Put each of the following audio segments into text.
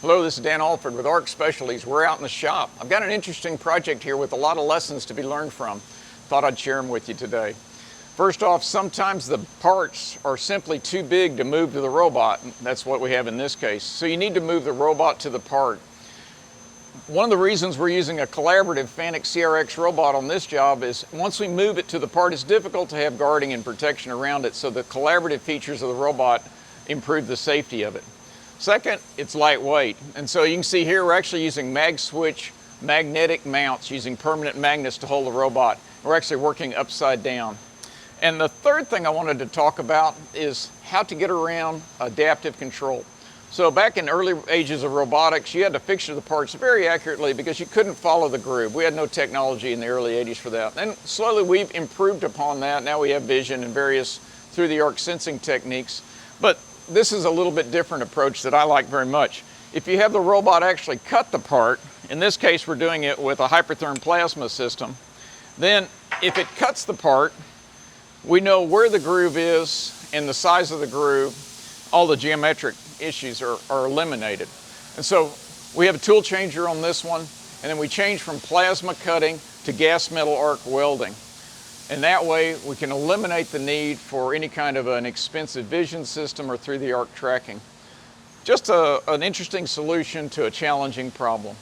Hello, this is Dan Alford with ARC Specialties. We're out in the shop. I've got an interesting project here with a lot of lessons to be learned from. Thought I'd share them with you today. First off, sometimes the parts are simply too big to move to the robot. That's what we have in this case. So you need to move the robot to the part. One of the reasons we're using a collaborative FANUC CRX robot on this job is once we move it to the part, it's difficult to have guarding and protection around it, so the collaborative features of the robot improve the safety of it. Second, it's lightweight, and so you can see here we're actually using MagSwitch magnetic mounts using permanent magnets to hold the robot. We're actually working upside down. And the third thing I wanted to talk about is how to get around adaptive control. So back in early ages of robotics, you had to fixture the parts very accurately because you couldn't follow the groove. We had no technology in the early 80s for that. And slowly we've improved upon that. Now we have vision and various through-the-arc sensing techniques. But this is a little bit different approach that I like very much. If you have the robot actually cut the part, in this case we're doing it with a Hypertherm plasma system, then if it cuts the part, we know where the groove is and the size of the groove. All the geometric issues are eliminated. And so we have a tool changer on this one, and then we change from plasma cutting to gas metal arc welding. And that way we can eliminate the need for any kind of an expensive vision system or through-the-arc tracking. Just an interesting solution to a challenging problem.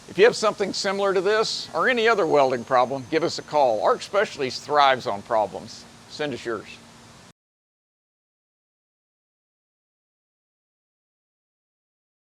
If you have something similar to this or any other welding problem, give us a call. ARC Specialties thrives on problems. Send us yours.